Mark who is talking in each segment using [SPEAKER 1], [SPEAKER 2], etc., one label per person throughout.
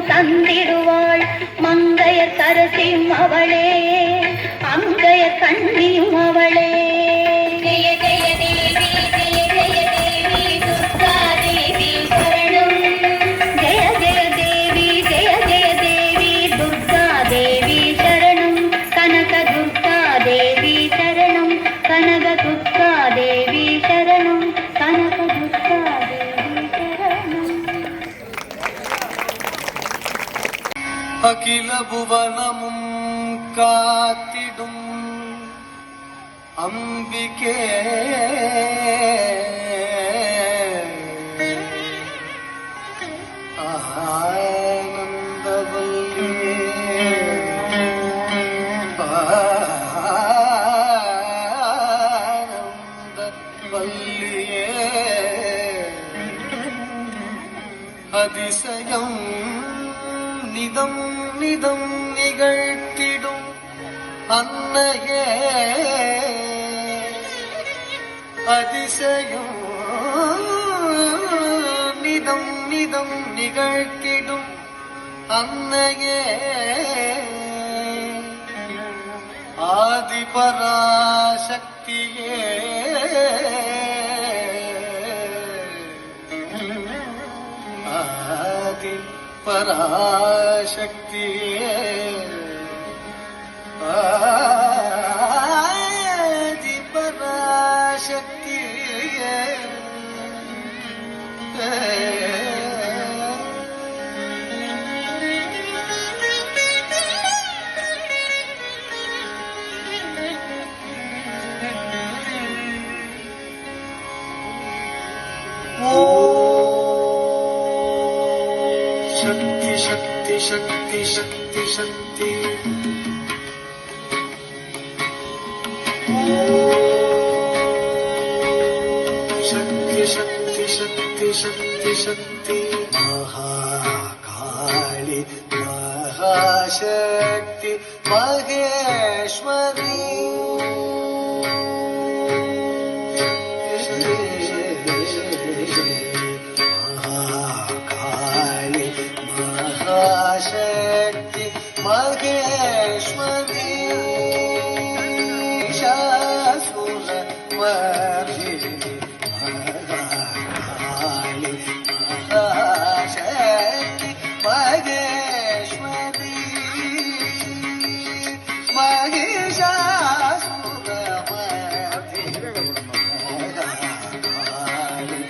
[SPEAKER 1] தந்திடுவாள் மங்கையர் கரசியும் அவளே அங்கையர் கண்ணியும் அவளே. ஜெய ஜெய தேவி ஜெய ஜெய தேவி துர்கா தேவி சரணம். ஜெய ஜெய தேவி ஜெய ஜெய தேவி துர்கா தேவி சரணம். கனக துர்கா தேவி சரணம். கனக துர்கா தேவி சரணம். கனக துர்கா தேவி சரணம்.
[SPEAKER 2] அகில புவனமும் காத்திடும் அம்பிகே ஆனந்தவல்லியே ஆனந்தவல்லியே அதிசயம் நிதம் நிதம் நிகழ்த்திடும் அன்னையே அதிசயம் நிதம் நிதம் நிகழ்த்திடும் அன்னையே ஆதிபராசக்தியே ஆதி பராசக்தியே ஆதி பராசக்தியே शक्ति शक्ति शक्ति शक्ति शक्ति शक्ति शक्ति शक्ति शक्ति शक्ति महाकाली महाशक्ति महेश्वरी शक्ति महेश्वरी शासुर मर्दिनी महाकाली महाशक्ति महेश्वरी महिषासुर मर्दिनी महाकाली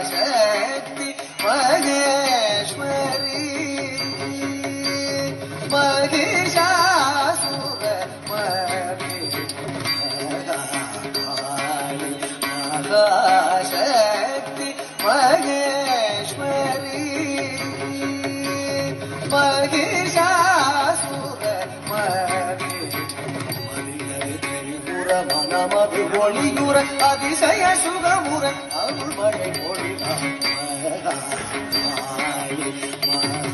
[SPEAKER 2] महाशक्ति महेश्वरी महिषासुर मर्दिनी महाशक्ति महेश्वरी महिषासुर मर्दिनी मनमधु ஒளியுற அதிசய சுகமுற அருள்மழை பொழிவாய்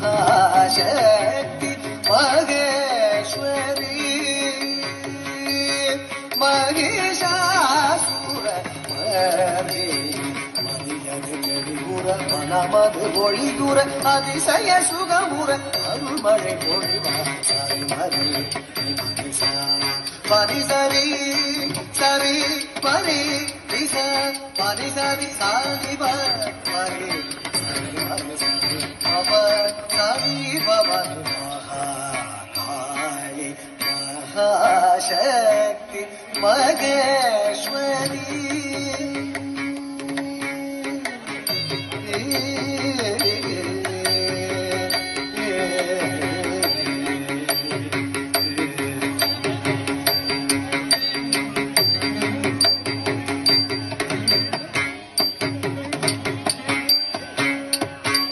[SPEAKER 2] महाशक्ति महेश्वरी महिषासुर मनमधु ஒளியுற அதிசய சுகமுற அருள்மழை பொழிவாய் பரி சரி சரி பரி ரிச பரி சரி சாதி பரி महाकाली महाशक्ति महेश्वरी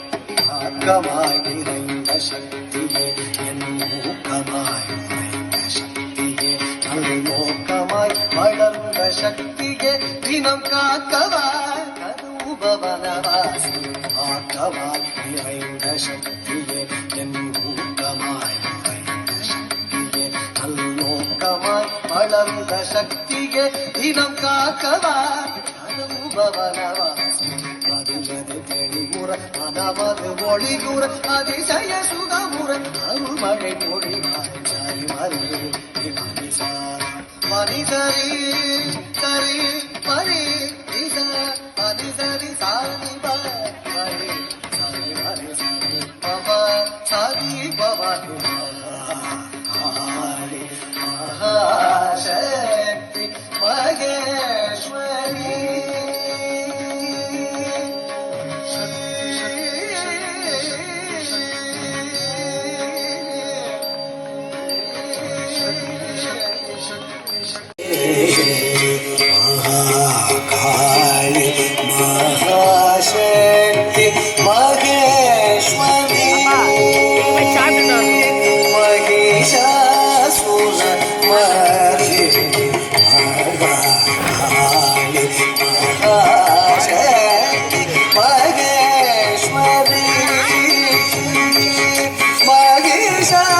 [SPEAKER 2] மூக்கமாய் நிறைந்த சக்தியே என் மூக்கமாய் நிறைந்த சக்தியே நல்நோக்கமாய் வளர்ந்த சக்தியே தினம் காக்கவாய் கருபவனவாசி ஆக்கமாய் நிறைந்த சக்தியே என் மூக்கமாய் நிறைந்த சக்தியே நல்நோக்கமாய் வளர்ந்த சக்தியே தினம் காக்கவாய் கருபவனவாசி மதுவது தெளிவுற நமது ஒளியுற அதிசய சுகமுற அருள்மழை பொழிவாய் மரியே மனிதரி சரி மரி மனிதரி சாதி மரி சரி மரி சரி பவ சாதி பவானி மகாசக்தி மகேஸ்வரி महाकाली महाशक्ति महेश्वरी महिषासुर मर्दिनी महाकाली महाशक्ति महेश्वरी महिषासुर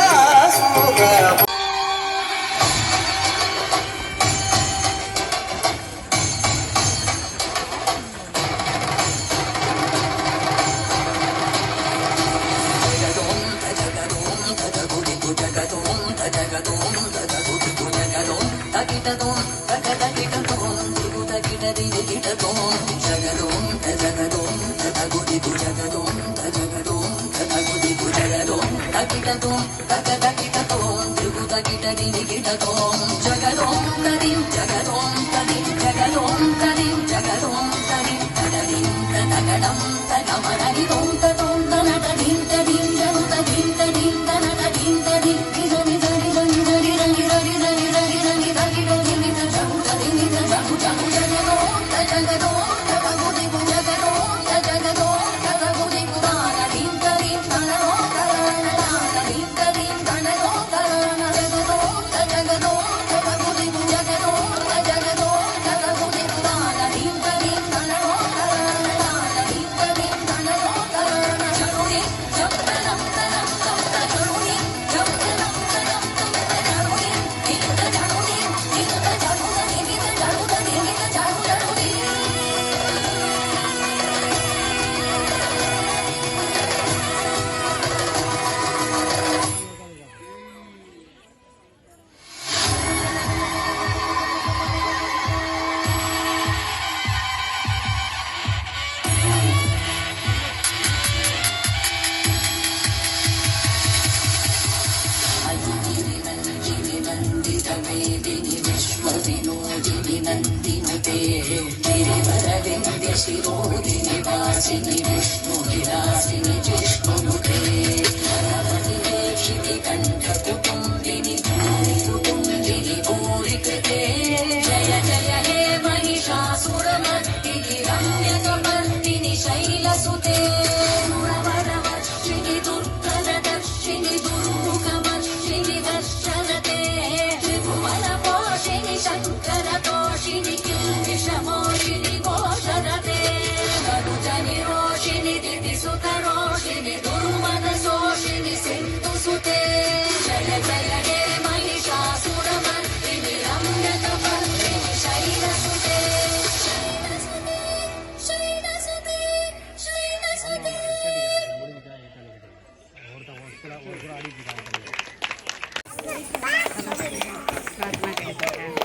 [SPEAKER 2] शिरोदिनि वासिनि विष्णुविलासिनि जिष्णुमुखे नवदिवेशिनि कण्ठकुटुम्बिनि कुटुम्बिनि भूरिकृते जय जय हे महिषासुरमर्दिनि रम्यकपर्दिनि शैलसुते सुरवरवर्षिणि दुर्धरदर्शिनि दुर्मुखवर्षिणि दर्शनते त्रिभुवनपोषिणि शङ्करतोषिणि किल्बिषमोषिणि घोषरते मरुजनिरोषिणि दितिसुतरोषिणि दुर्मदशोषिणि सिन्धुसुते जय जय हे महिषासुरमर्दिनि रम्यकपर्दिनि शैलसुते शैलसुते शैलसुते
[SPEAKER 3] स्टार्ट